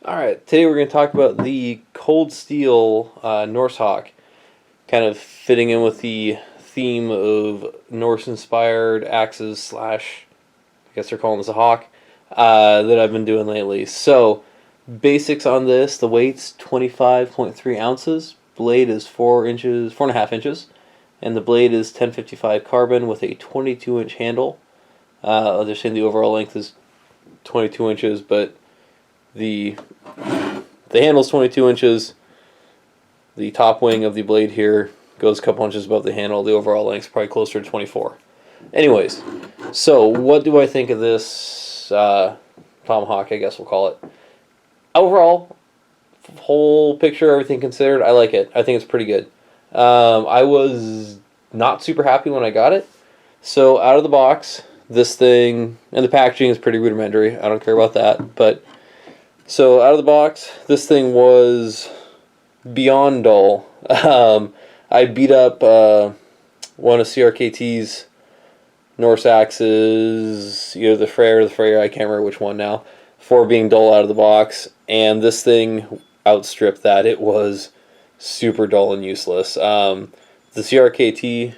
Alright, today we're going to talk about the Cold Steel Norse Hawk, kind of fitting in with the theme of Norse-inspired axes slash, I guess they're calling this a hawk, that I've been doing lately. So, basics on this, the weight's 25.3 ounces, blade is 4.5 inches, and the blade is 1055 carbon with a 22-inch handle. They're saying the overall length is 22 inches, but the handle's 22 inches. The top wing of the blade here goes a couple inches above the handle. The overall length's probably closer to 24. Anyways, so what do I think of this tomahawk, I guess we'll call it? Overall, whole picture, everything considered, I like it. I think it's pretty good. I was not super happy when I got it. So out of the box, this thing, and the packaging is pretty rudimentary. I don't care about that, but so out of the box, this thing was beyond dull. I beat up one of CRKT's Norse axes, either the Freyr or the Freyr, I can't remember which one now, for being dull out of the box, and this thing outstripped that. It was super dull and useless. The CRKT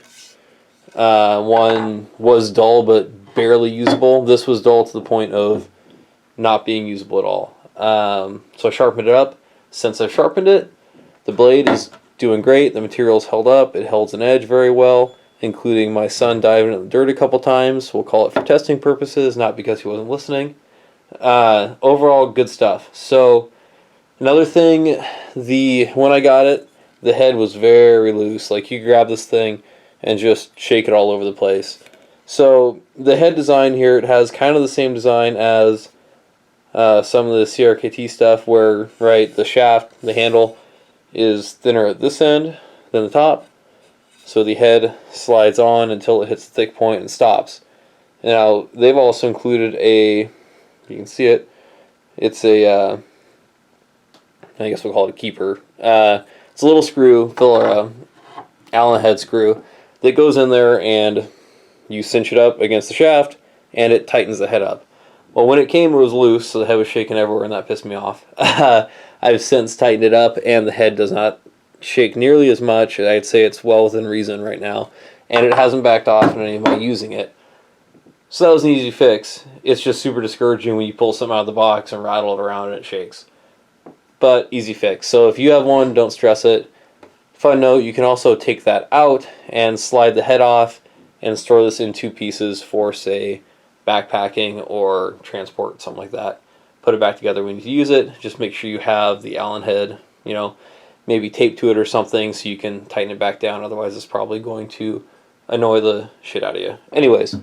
one was dull but barely usable. This was dull to the point of not being usable at all. So I sharpened it up. Since I've sharpened it, the blade is doing great. The material's held up. It holds an edge very well, including my son diving in the dirt a couple times. We'll call it for testing purposes, not because he wasn't listening. Overall, good stuff. So another thing, when I got it, the head was very loose. Like, you grab this thing and just shake it all over the place. So the head design here, it has kind of the same design as some of the CRKT stuff, where the shaft, the handle, is thinner at this end than the top, so the head slides on until it hits the thick point and stops. Now they've also included you can see it, it's a I guess we'll call it a keeper. It's a little screw, or Allen head screw, that goes in there and you cinch it up against the shaft and it tightens the head up. Well, when it came, it was loose, so the head was shaking everywhere, and that pissed me off. I've since tightened it up, and the head does not shake nearly as much. I'd say it's well within reason right now, and it hasn't backed off in any of my using it. So that was an easy fix. It's just super discouraging when you pull something out of the box and rattle it around and it shakes. But easy fix. So if you have one, don't stress it. Fun note, you can also take that out and slide the head off and store this in 2 pieces for, say, backpacking or transport, something like that. Put it back together when you use it. Just make sure you have the Allen head, maybe taped to it or something so you can tighten it back down. Otherwise, it's probably going to annoy the shit out of you. Anyways,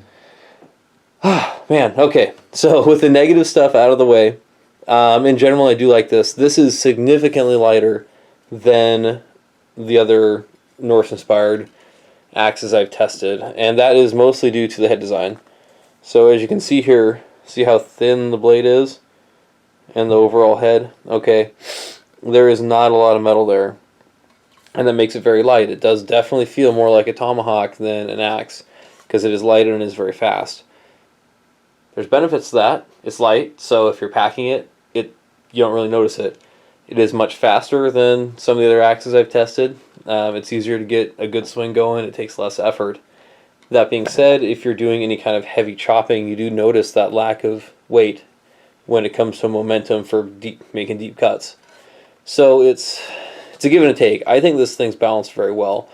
man, okay. So with the negative stuff out of the way, in general, I do like this. This is significantly lighter than the other Norse-inspired axes I've tested, and that is mostly due to the head design. So as you can see here, see how thin the blade is and the overall head? Okay, there is not a lot of metal there, and that makes it very light. It does definitely feel more like a tomahawk than an axe because it is lighter and is very fast. There's benefits to that. It's light, so if you're packing it, you don't really notice it. It is much faster than some of the other axes I've tested. It's easier to get a good swing going. It takes less effort. That being said, if you're doing any kind of heavy chopping, you do notice that lack of weight when it comes to momentum for making deep cuts. So it's a give and a take. I think this thing's balanced very well.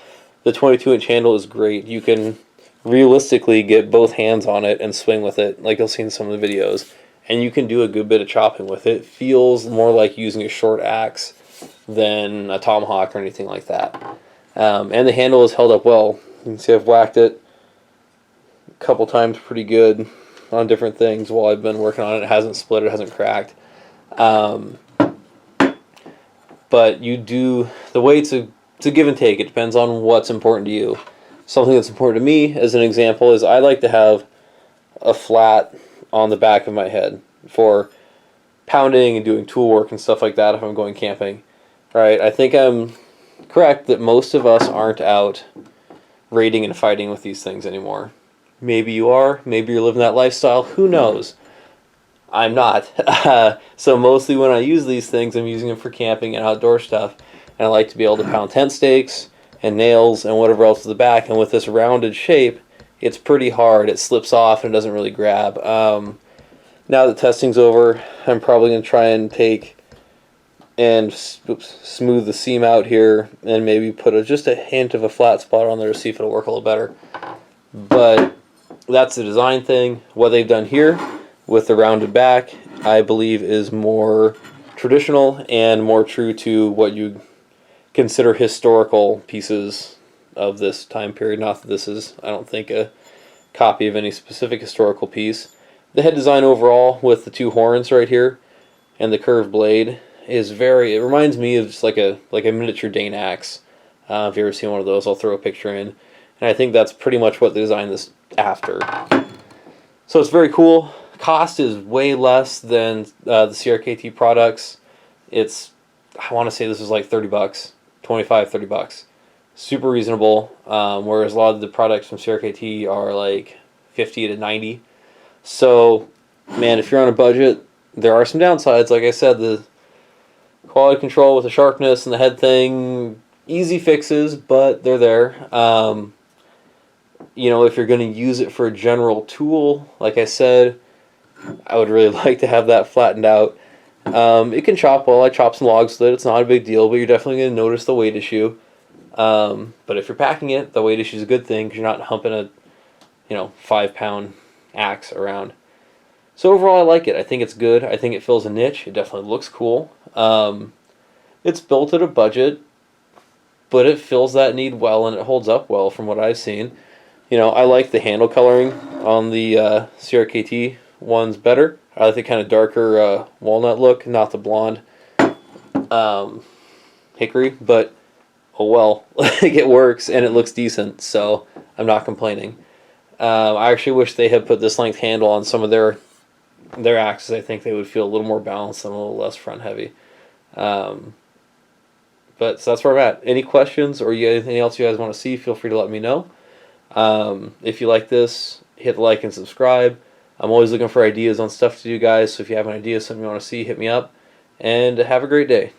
The 22-inch handle is great. You can realistically get both hands on it and swing with it, like you'll see in some of the videos. And you can do a good bit of chopping with it. It feels more like using a short axe than a tomahawk or anything like that. And the handle is held up well. You can see I've whacked it couple times pretty good on different things while I've been working on it. It hasn't split, it hasn't cracked. But the weight's a give and take. It depends on what's important to you. Something that's important to me, as an example, is I like to have a flat on the back of my head for pounding and doing tool work and stuff like that if I'm going camping. Right? I think I'm correct that most of us aren't out raiding and fighting with these things anymore. Maybe you are. Maybe you're living that lifestyle. Who knows? I'm not. So mostly when I use these things, I'm using them for camping and outdoor stuff. And I like to be able to pound tent stakes and nails and whatever else to the back. And with this rounded shape, it's pretty hard. It slips off and it doesn't really grab. Now that testing's over, I'm probably going to try and take and smooth the seam out here and maybe put just a hint of a flat spot on there to see if it'll work a little better. But that's the design thing. What they've done here with the rounded back, I believe, is more traditional and more true to what you consider historical pieces of this time period. Not that this is, I don't think, a copy of any specific historical piece. The head design overall with the two horns right here and the curved blade is it reminds me of just like a miniature Dane axe. If you ever seen one of those, I'll throw a picture in. And I think that's pretty much what they designed this after. So it's very cool. Cost is way less than the CRKT products. I want to say this is like $30, 25, $30. Super reasonable. Whereas a lot of the products from CRKT are like 50 to 90. So, man, if you're on a budget, there are some downsides. Like I said, the quality control with the sharpness and the head thing, easy fixes, but they're there. If you're going to use it for a general tool, like I said, I would really like to have that flattened out. It can chop well. I chop some logs with it. It's not a big deal, but you're definitely going to notice the weight issue. But if you're packing it, the weight issue is a good thing because you're not humping a 5-pound axe around. So overall, I like it. I think it's good. I think it fills a niche. It definitely looks cool. It's built at a budget, but it fills that need well and it holds up well from what I've seen. I like the handle coloring on the CRKT ones better. I like the kind of darker walnut look, not the blonde hickory, but oh well. It works and it looks decent, so I'm not complaining. I actually wish they had put this length handle on some of their axes. I think they would feel a little more balanced and a little less front heavy. But so that's where I'm at. Any questions or anything else you guys want to see, feel free to let me know. If you like this, hit the like and subscribe. I'm always looking for ideas on stuff to do, guys, so if you have an idea, something you want to see, hit me up. And have a great day.